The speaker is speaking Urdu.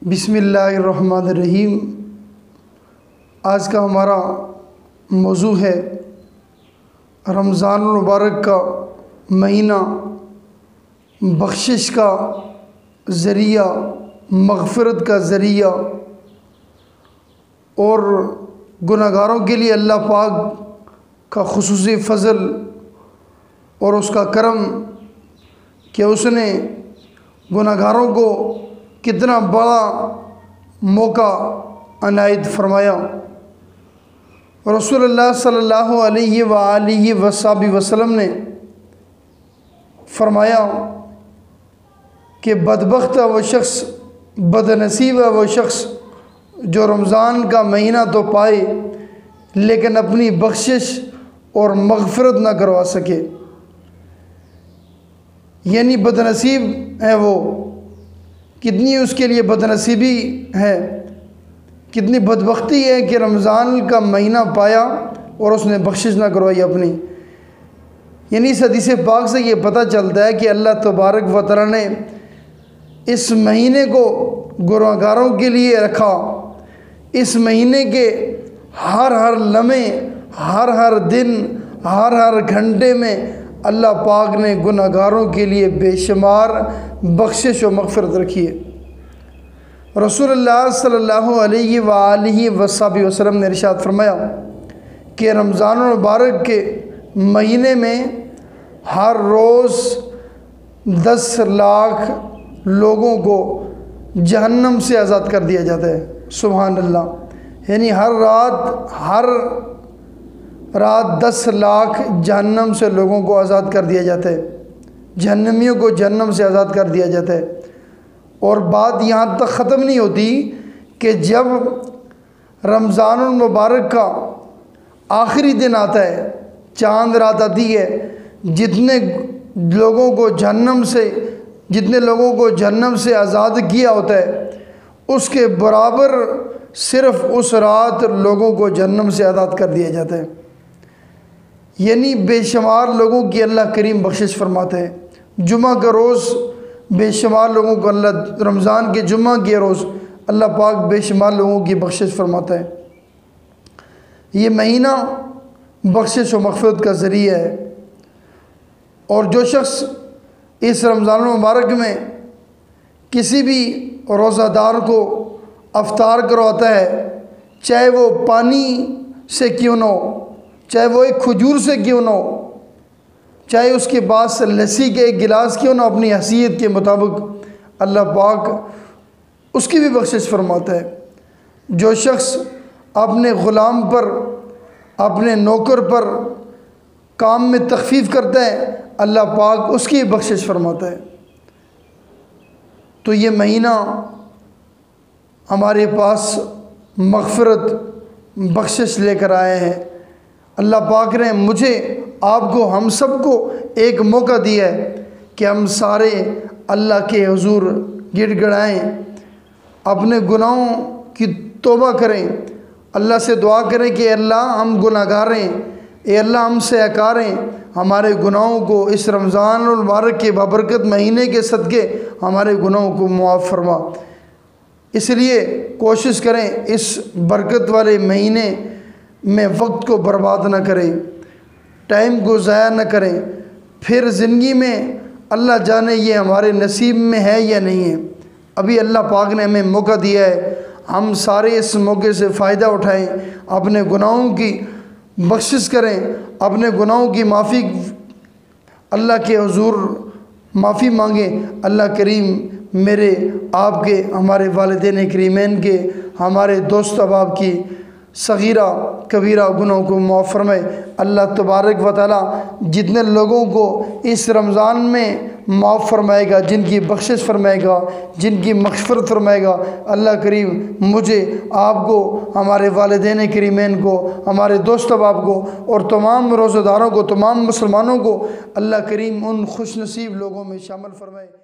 بسم اللہ الرحمن الرحیم۔ آج کا ہمارا موضوع ہے رمضان المبارک کا مہینہ بخشش کا ذریعہ، مغفرت کا ذریعہ اور گناہگاروں کے لیے اللہ پاک کا خصوصی فضل اور اس کا کرم کہ اس نے گناہگاروں کو کتنا بڑا موقع عنایت فرمایا۔ رسول اللہ صلی اللہ علیہ وآلہ وسلم نے فرمایا کہ بدبخت ہے وہ شخص، بد نصیب ہے وہ شخص جو رمضان کا مہینہ تو پائے لیکن اپنی بخشش اور مغفرت نہ کروا سکے۔ یعنی بد نصیب ہے وہ، کتنی اس کے لیے بد نصیبی ہے، کتنی بدبختی ہے کہ رمضان کا مہینہ پایا اور اس نے بخشش نہ کروائی اپنی۔ یعنی اس حدیث پاک سے یہ پتہ چلتا ہے کہ اللہ تبارک و تعالی نے اس مہینے کو گنہگاروں کے لیے رکھا۔ اس مہینے کے ہر لمحے، ہر دن، ہر گھنٹے میں اللہ پاک نے گنہگاروں کے لیے بے شمار بخشش و مغفرت رکھی ہے۔ رسول اللہ صلی اللہ علیہ وآلہ وسلم نے ارشاد فرمایا کہ رمضان المبارک کے مہینے میں ہر روز 10 لاکھ لوگوں کو جہنم سے آزاد کر دیا جاتا ہے۔ سبحان اللہ۔ یعنی ہر رات 10 لاکھ جہنم سے لوگوں کو آزاد کر دیا جاتا ہے، جہنمیوں کو جہنم سے آزاد کر دیا جاتا ہے۔ اور بات یہاں تک ختم نہیں ہوتی کہ جب رمضان المبارک کا آخری دن آتا ہے، چاند رات آتی ہے، جتنے لوگوں کو جہنم سے آزاد کیا ہوتا ہے اس کے برابر صرف اس رات لوگوں کو جہنم سے آزاد کر دیا جاتا ہے۔ یعنی بے شمار لوگوں کی اللہ کریم بخشش فرماتے ہیں۔ جمعہ کا روز بے شمار لوگوں کو اللہ، رمضان کے جمعہ کے روز اللہ پاک بے شمار لوگوں کی بخشش فرماتا ہے۔ یہ مہینہ بخشش و مغفرت کا ذریعہ ہے، اور جو شخص اس رمضان المبارک میں کسی بھی روزہ دار کو افطار کرواتا ہے، چاہے وہ پانی سے کیوں نہ ہو، چاہے وہ ایک کھجور سے کیوں نہ ہو، چاہے اس کے پاس لسی کے ایک گلاس کیوں نہ، اپنی حیثیت کے مطابق اللہ پاک اس کی بھی بخشش فرماتا ہے۔ جو شخص اپنے غلام پر، اپنے نوکر پر کام میں تخفیف کرتا ہے، اللہ پاک اس کی بخشش فرماتا ہے۔ تو یہ مہینہ ہمارے پاس مغفرت، بخشش لے کر آئے ہیں۔ اللہ پاک نے مجھے، آپ کو، ہم سب کو ایک موقع دیا ہے کہ ہم سارے اللہ کے حضور گڑ گڑائیں، اپنے گناہوں کی توبہ کریں، اللہ سے دعا کریں کہ اے اللہ ہم گناہ گار ہیں، اے اللہ ہم سے عکار ہیں، ہمارے گناہوں کو اس رمضان المبارک کے بابرکت مہینے کے صدقے ہمارے گناہوں کو معاف فرما۔ اس لیے کوشش کریں اس برکت والے مہینے میں وقت کو برباد نہ کریں، ٹائم کو ضائع نہ کریں۔ پھر زندگی میں اللہ جانے یہ ہمارے نصیب میں ہے یا نہیں ہے۔ ابھی اللہ پاک نے ہمیں موقع دیا ہے، ہم سارے اس موقع سے فائدہ اٹھائیں، اپنے گناہوں کی بخشش کریں، اپنے گناہوں کی معافی، اللہ کے حضور معافی مانگیں۔ اللہ کریم میرے، آپ کے، ہمارے والدین کریمین کے، ہمارے دوست احباب کی صغیرہ کبیرہ گناہوں کو معاف فرمائے۔ اللہ تبارک و تعالی جتنے لوگوں کو اس رمضان میں معاف فرمائے گا، جن کی بخشش فرمائے گا، جن کی مغفرت فرمائے گا، اللہ کریم مجھے، آپ کو، ہمارے والدین کریمین کو، ہمارے دوست احباب کو اور تمام روزہ داروں کو، تمام مسلمانوں کو اللہ کریم ان خوش نصیب لوگوں میں شامل فرمائے۔